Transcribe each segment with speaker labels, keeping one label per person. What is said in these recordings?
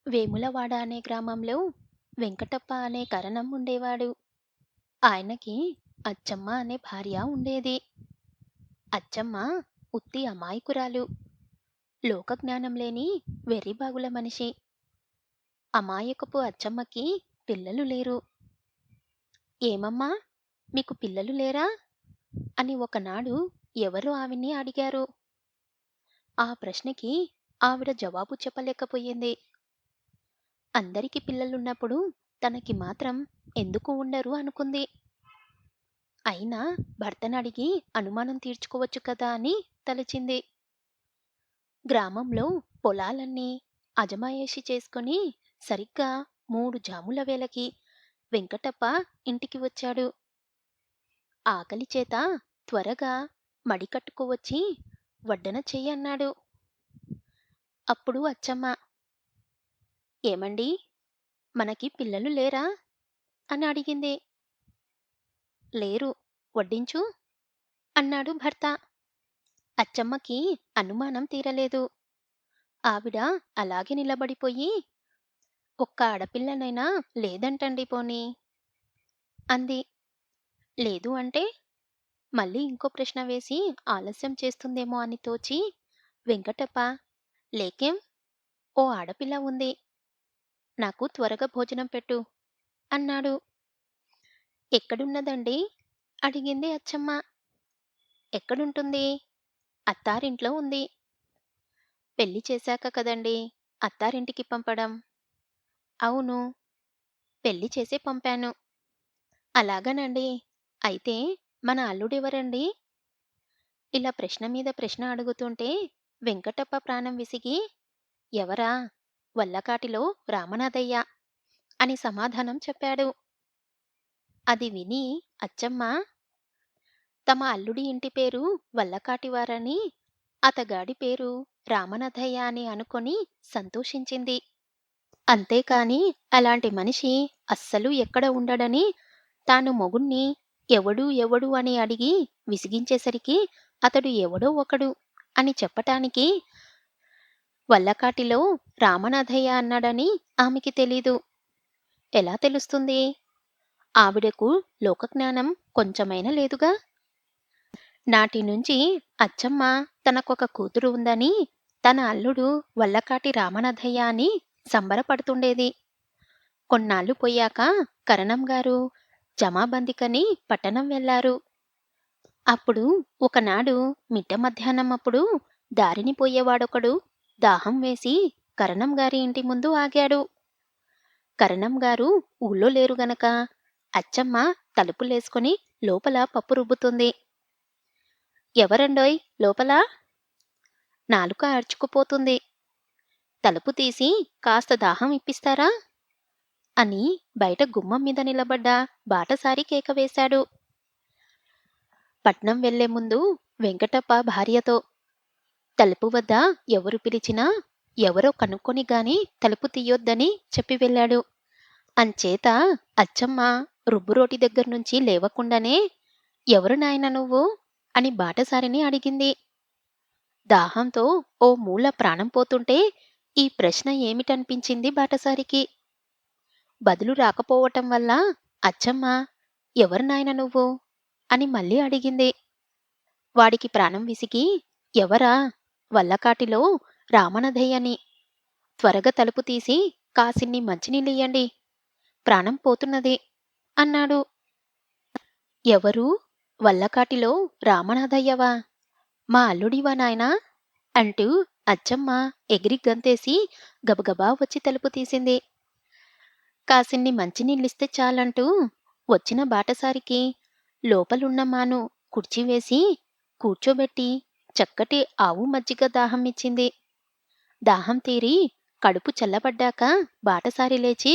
Speaker 1: వేములవాడ అనే గ్రామంలో వెంకటప్ప అనే కరణం ఉండేవాడు. ఆయనకి అచ్చమ్మ అనే భార్య ఉండేది. అచ్చమ్మ ఉత్తి అమాయకురాలు, లోకజ్ఞానం లేని వెర్రిబాగుల మనిషి. అమాయకపు అచ్చమ్మకి పిల్లలు లేరు. ఏమమ్మా, మీకు పిల్లలు లేరా అని ఒకనాడు ఎవరో ఆవిడ్ని అడిగారు. ఆ ప్రశ్నకి ఆవిడ జవాబు చెప్పలేకపోయింది. అందరికి పిల్లలున్నప్పుడు తనకి మాత్రం ఎందుకు ఉండరు అనుకుంది. అయినా భర్తనడిగి అనుమానం తీర్చుకోవచ్చు కదా అని తలచింది. గ్రామంలో పొలాలన్నీ అజమాయిషీ చేసుకొని సరిగ్గా 3 జాముల వేళకి వెంకటప్ప ఇంటికి వచ్చాడు. ఆకలి చేత త్వరగా మడి కట్టుకువచ్చి వడ్డన చెయ్యన్నాడు. అప్పుడు అచ్చమ్మ, ఏమండీ, మనకి పిల్లలు లేరా అని అడిగింది. లేరు, వడ్డించు అన్నాడు భర్త. అచ్చమ్మకి అనుమానం తీరలేదు. ఆవిడ అలాగే నిలబడిపోయి, ఒక్క ఆడపిల్లనైనా లేదంటండి పోనీ అంది. లేదు అంటే మళ్ళీ ఇంకో ప్రశ్న వేసి ఆలస్యం చేస్తుందేమో అని తోచి, వెంకటప్ప, లేకేం, ఓ ఆడపిల్ల ఉంది, నాకు త్వరగా భోజనం పెట్టు అన్నాడు. ఎక్కడున్నదండి అడిగింది అచ్చమ్మ. ఎక్కడుంటుంది, అత్తారింట్లో ఉంది. పెళ్లి చేశాక కదండి అత్తారింటికి పంపడం. అవును, పెళ్లి చేసే పంపాను. అలాగనండి, అయితే మన అల్లుడెవరండి? ఇలా ప్రశ్న మీద ప్రశ్న అడుగుతుంటే వెంకటప్ప ప్రాణం విసిగి, ఎవరా, వల్లకాటిలో రామనాథయ్య అని సమాధానం చెప్పాడు. అది విని అచ్చమ్మ, తమ అల్లుడి ఇంటి పేరు వల్లకాటివారని, అతగాడి పేరు రామనాథయ్య అని అనుకొని సంతోషించింది. అంతేకాని అలాంటి మనిషి అస్సలు ఎక్కడ ఉండడని తాను మొగుణ్ణి ఎవడు ఎవడు అని అడిగి విసిగించేసరికి అతడు ఎవడో ఒకడు అని చెప్పటానికి వల్లకాటిలో రామనాథయ్య అన్నాడని ఆమెకి తెలీదు. ఎలా తెలుస్తుంది? ఆవిడకు లోకజ్ఞానం కొంచెమైనా లేదుగా. నాటి నుంచి అచ్చమ్మ తనకొక కూతురు ఉందని, తన అల్లుడు వల్లకాటి రామనాథయ్య అని సంబరపడుతుండేది. కొన్నాళ్ళు పోయాక కరణంగారు జమాబందికని పట్టణం వెళ్లారు. అప్పుడు ఒకనాడు మిట్ట మధ్యాహ్నం అప్పుడు దారిని పోయేవాడొకడు దాహం వేసి కరణంగారి ఇంటి ముందు ఆగాడు. కరణంగారు ఊళ్ళో లేరు గనక అచ్చమ్మ తలుపులేసుకొని లోపల పప్పు రుబ్బుతుంది. ఎవరండోయ్ లోపల? నాలుక అర్చుకుపోతుంది. తలుపు తీసి కాస్త దాహం ఇప్పిస్తారా అని బయట గుమ్మం మీద నిలబడ్డ బాటసారి కేక వేశాడు. పట్నం వెళ్లే ముందు వెంకటప్ప భార్యతో, తలుపు వద్ద ఎవరు పిలిచినా ఎవరో కనుక్కొని గాని తలుపు తీయొద్దని చెప్పి వెళ్ళాడు. అంచేత అచ్చమ్మ రుబ్బురోటి దగ్గర్నుంచి లేవకుండానే, ఎవరు నాయనా నువ్వు అని బాటసారిని అడిగింది. దాహంతో ఓ మూల ప్రాణం పోతుంటే ఈ ప్రశ్న ఏమిటనిపించింది బాటసారికి. బదులు రాకపోవటం వల్ల అచ్చమ్మ, ఎవరు నాయనా నువ్వు అని మళ్ళీ అడిగింది. వాడికి ప్రాణం విసిగి, ఎవరా, వల్లకాటిలో రామనాథయ్యని, త్వరగా తలుపు తీసి కాసిన్ని మంచినీళ్ళియ్యండి, ప్రాణం పోతున్నది అన్నాడు. ఎవరు, వల్లకాటిలో రామనాథయ్యవా, మా అల్లుడివా నాయనా అంటూ అచ్చమ్మ ఎగిరి గంతేసి గబగబా వచ్చి తలుపు తీసింది. కాసిన్ని మంచినీళ్ళిస్తే చాలంటూ వచ్చిన బాటసారికి లోపలున్న మాను కుర్చీ వేసి కూర్చోబెట్టి చక్కటి ఆవు మజ్జిగ దాహం ఇచ్చింది. దాహం తీరి కడుపు చల్లబడ్డాక బాటసారి లేచి,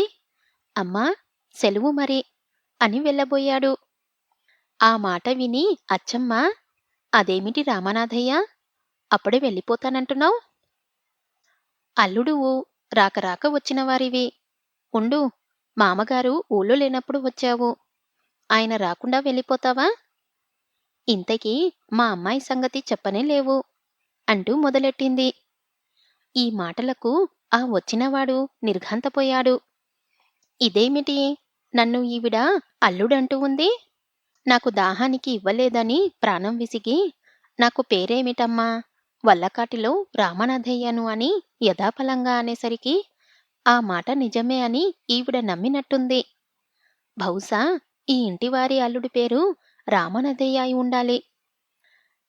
Speaker 1: అమ్మా, సెలవు మరి అని వెళ్ళబోయాడు. ఆ మాట విని అచ్చమ్మ, అదేమిటి రామనాథయ్య, అప్పుడే వెళ్ళిపోతానంటున్నావ్? అల్లుడువు రాక రాక వచ్చిన వారివి. ఉండు, మామగారు ఊళ్ళో లేనప్పుడు వచ్చావు, ఆయన రాకుండా వెళ్ళిపోతావా? ఇంతకీ మా అమ్మాయి సంగతి చెప్పనే లేవు అంటూ మొదలెట్టింది. ఈ మాటలకు ఆ వచ్చినవాడు నిర్ఘాంతపోయాడు. ఇదేమిటి? నన్ను ఈవిడ అల్లుడంటూ ఉంది? నాకు దాహానికి ఇవ్వలేదని ప్రాణం విసిగి, నాకు పేరేమిటమ్మా? వల్లకాటిలో రామనాథయ్యను అని యథాపలంగా అనేసరికి, ఆ మాట నిజమే అని ఈవిడ నమ్మినట్టుంది. బహుశా ఈ ఇంటివారి అల్లుడి పేరు రామనాథయ్య అయి ఉండాలి.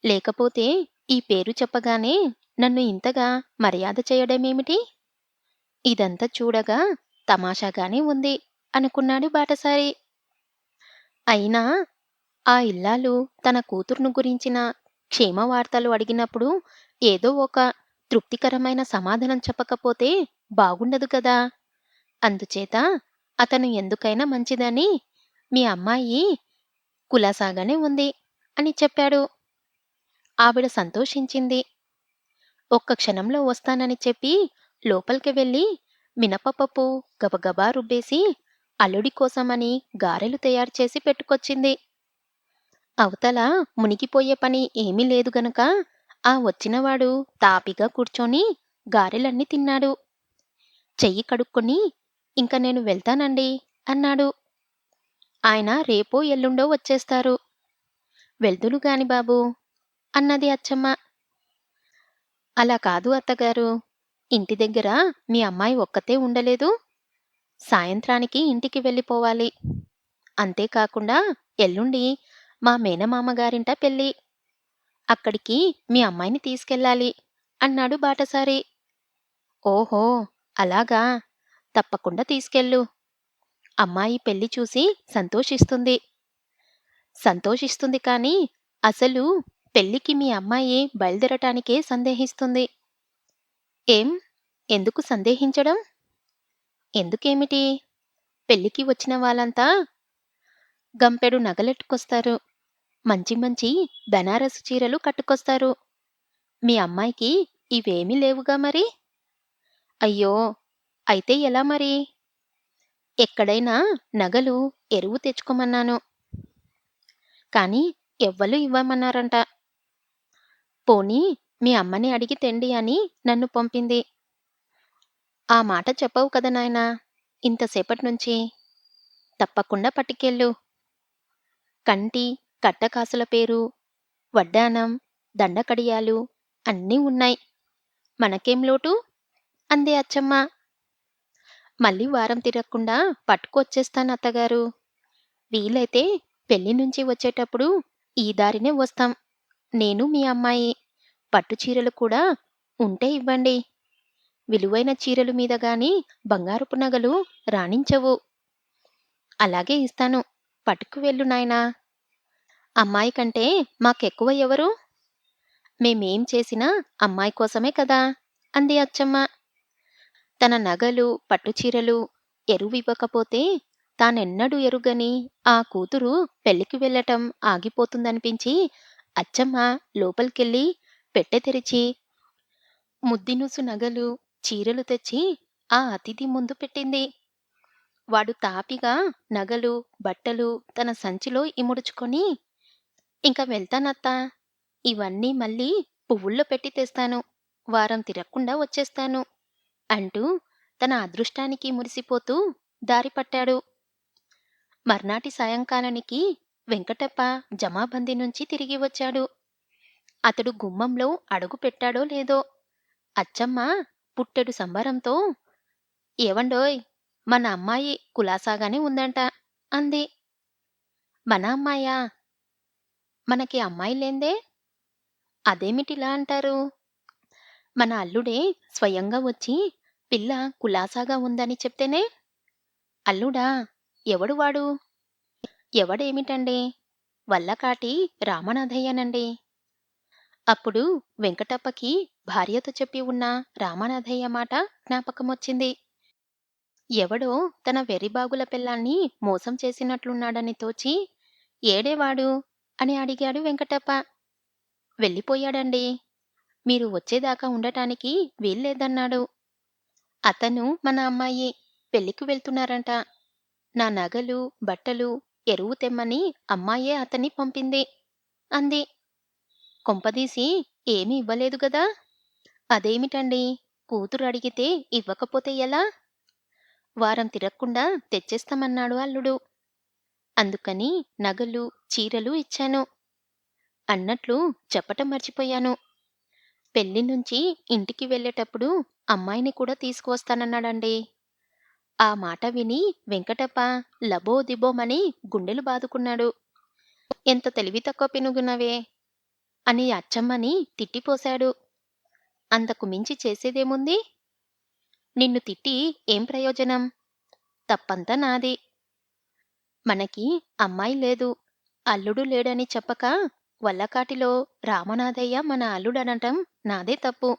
Speaker 1: లేకపోతే ఈ పేరు చెప్పగానే నన్ను ఇంతగా మర్యాద చేయడమేమిటి? ఇదంతా చూడగా తమాషాగానే ఉంది అనుకున్నాడు బాటసారి. అయినా ఆ ఇల్లాలు తన కూతుర్ను గురించిన క్షేమవార్తలు అడిగినప్పుడు ఏదో ఒక తృప్తికరమైన సమాధానం చెప్పకపోతే బాగుండదు కదా! అందుచేత అతను ఎందుకైనా మంచిదని మీ అమ్మాయి కులాసాగానే ఉంది అని చెప్పాడు. ఆవిడ సంతోషించింది. ఒక్క క్షణంలో వస్తానని చెప్పి లోపలికి వెళ్ళి మినపపప్పు గబగబా రుబ్బేసి అల్లుడి కోసమని గారెలు తయారు చేసి పెట్టుకొచ్చింది. అవతల మునిగిపోయే పని ఏమీ లేదు గనుక ఆ వచ్చినవాడు తాపిగా కూర్చొని గారెలన్నీ తిన్నాడు. చెయ్యి కడుక్కొని ఇంక నేను వెళ్తానండి అన్నాడు. ఆయన రేపో ఎల్లుండో వచ్చేస్తారు. వెళ్దును గాని బాబూ అన్నది అచ్చమ్మ. అలా కాదు అత్తగారు. ఇంటి దగ్గర మీ అమ్మాయి ఒక్కతే ఉండలేదు. సాయంత్రానికి ఇంటికి వెళ్ళిపోవాలి. అంతేకాకుండా ఎల్లుండి మా మేనమామ గారింట పెళ్ళి. అక్కడికి మీ అమ్మాయిని తీసుకెళ్ళాలి అన్నాడు బాటసారి. ఓహో! అలాగా! తప్పకుండా తీసుకెళ్ళు. అమ్మాయి పెళ్లి చూసి సంతోషిస్తుంది. సంతోషిస్తుంది కానీ అసలు పెళ్ళికి మీ అమ్మాయి బయలుదేరటానికే సందేహిస్తుంది. ఏం? ఎందుకు సందేహించడం? ఎందుకేమిటి? పెళ్ళికి వచ్చిన వాళ్ళంతా గంపెడు నగలెట్టుకొస్తారు. మంచి మంచి బెనారస్ చీరలు కట్టుకొస్తారు. మీ అమ్మాయికి ఇవేమీ లేవుగా మరి? అయ్యో! అయితే ఎలా మరి? ఎక్కడైనా నగలు ఎరువు తెచ్చుకోమన్నాను. కానీ ఎవ్వరూ ఇవ్వమన్నారంట. పోనీ మీ అమ్మని అడిగి తెండి అని నన్ను పంపింది. ఆ మాట చెప్పవు కదా నాయనా! ఇంతసేపట్నుంచి. తప్పకుండా పట్టుకెళ్ళు. కంటి, కట్టకాసుల పేరు, వడ్డానం, దండకడియాలు అన్నీ ఉన్నాయి. మనకేం లోటు? అంది అచ్చమ్మ. మళ్ళీ వారం తిరక్కుండా పట్టుకొచ్చేస్తాను అత్తగారు. వీలైతే పెళ్లి నుంచి వచ్చేటప్పుడు ఈ దారినే వస్తాం. నేను మీ అమ్మాయి. పట్టు చీరలు కూడా ఉంటే ఇవ్వండి. విలువైన చీరలు మీద గాని బంగారపు నగలు రాణించవు. అలాగే ఇస్తాను. పట్టుకు వెళ్ళు నాయనా. అమ్మాయి కంటే మాకెక్కువ ఎవరు? మేమేం చేసినా అమ్మాయి కోసమే కదా! అంది అచ్చమ్మ. తన నగలు, పట్టుచీరలు ఎరువివ్వకపోతే తానెన్నడూ ఎరుగని ఆ కూతురు పెళ్ళికి వెళ్ళటం ఆగిపోతుందనిపించి అచ్చమ్మ లోపలికెళ్ళి పెట్టె తెరిచి ముద్దినుసు నగలు, చీరలు తెచ్చి ఆ అతిథి ముందు పెట్టింది. వాడు తాపిగా నగలు, బట్టలు తన సంచిలో ఇముడుచుకొని, ఇంక వెళ్తానత్తా. ఇవన్నీ మళ్ళీ పువ్వుల్లో పెట్టి తెస్తాను. వారం తిరక్కుండా వచ్చేస్తాను అంటూ తన అదృష్టానికి మురిసిపోతూ దారి పట్టాడు. మర్నాటి సాయంకాలానికి వెంకటప్ప జమాబందీ నుంచి తిరిగి వచ్చాడు. అతడు గుమ్మంలో అడుగు పెట్టాడో లేదో అచ్చమ్మ పుట్టెడు సంబరంతో ఏవండోయ్! మన అమ్మాయి కులాసాగానే ఉందంట అంది. మన అమ్మాయా? మనకి అమ్మాయి లేందే? అదేమిటిలా అంటారు? మన అల్లుడే స్వయంగా వచ్చి పిల్ల కులాసాగా ఉందని చెప్తేనే. అల్లుడా? ఎవడు వాడు? ఎవడేమిటండి? వల్లకాటి రామనాథయ్యనండి. అప్పుడు వెంకటప్పకి భార్యతో చెప్పి ఉన్న రామనాథయ్య మాట జ్ఞాపకమొచ్చింది. ఎవడో తన వెర్రిబాగుల పెళ్ళాన్ని మోసం చేసినట్లున్నాడని తోచి ఏడేవాడు అని అడిగాడు వెంకటప్ప. వెళ్ళిపోయాడండి. మీరు వచ్చేదాకా ఉండటానికి వీల్లేదన్నాడు. అతను మన అమ్మాయి. పెళ్ళికి వెళ్తున్నారంట. నా నగలు, బట్టలు, ఎరువు తెమ్మని అమ్మాయే అతన్ని పంపింది అంది. కొంపదీసి ఏమీ ఇవ్వలేదు గదా? అదేమిటండి? కూతురు అడిగితే ఇవ్వకపోతే ఎలా? వారం తిరక్కుండా తెచ్చేస్తామన్నాడు అల్లుడు. అందుకని నగలు, చీరలు ఇచ్చాను. అన్నట్లు చెప్పటం మర్చిపోయాను. పెళ్లి నుంచి ఇంటికి వెళ్ళేటప్పుడు అమ్మాయిని కూడా తీసుకువస్తానన్నాడండి. ఆ మాట విని వెంకటప్ప లబోదిబోమని గుండెలు బాదుకున్నాడు. ఎంత తెలివి తక్కువ పినుగునవే అని అచ్చమ్మని తిట్టిపోశాడు. అంతకు మించి చేసేదేముంది? నిన్ను తిట్టి ఏం ప్రయోజనం? తప్పంతా నాది. మనకి అమ్మాయి లేదు, అల్లుడు లేడని చెప్పక వల్లకాటిలో రామనాథయ్య మన అల్లుడనటం నాదే తప్పు.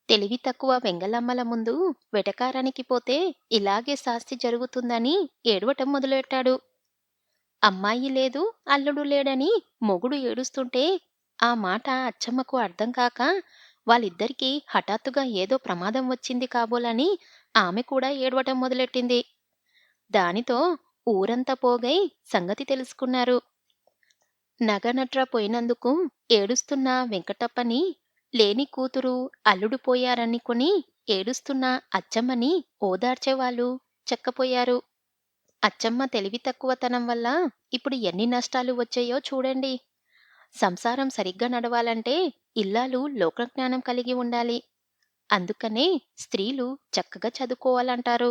Speaker 1: తెలివి తక్కువ వెంగళమ్మల ముందు వెటకారానికి పోతే ఇలాగే శాస్తి జరుగుతుందని ఏడవటం మొదలెట్టాడు. అమ్మాయి లేదు, అల్లుడు లేడని మొగుడు ఏడుస్తుంటే ఆ మాట అచ్చమ్మకు అర్థం కాక వాళ్ళిద్దరికీ హఠాత్తుగా ఏదో ప్రమాదం వచ్చింది కాబోలని ఆమె కూడా ఏడవటం మొదలెట్టింది. దానితో ఊరంతా పోగై సంగతి తెలుసుకున్నారు. నగనట్ర పోయినందుకు ఏడుస్తున్న వెంకటప్పని, లేని కూతురు అల్లుడు పోయారనుకుని ఏడుస్తున్న అచ్చమ్మని ఓదార్చేవాళ్ళు చెక్కపోయారు. అచ్చమ్మ తెలివి తక్కువతనం వల్ల ఇప్పుడు ఎన్ని నష్టాలు వచ్చాయో చూడండి. సంసారం సరిగ్గా నడవాలంటే ఇల్లాలు లోకజ్ఞానం కలిగి ఉండాలి. అందుకనే స్త్రీలు చక్కగా చదువుకోవాలంటారు.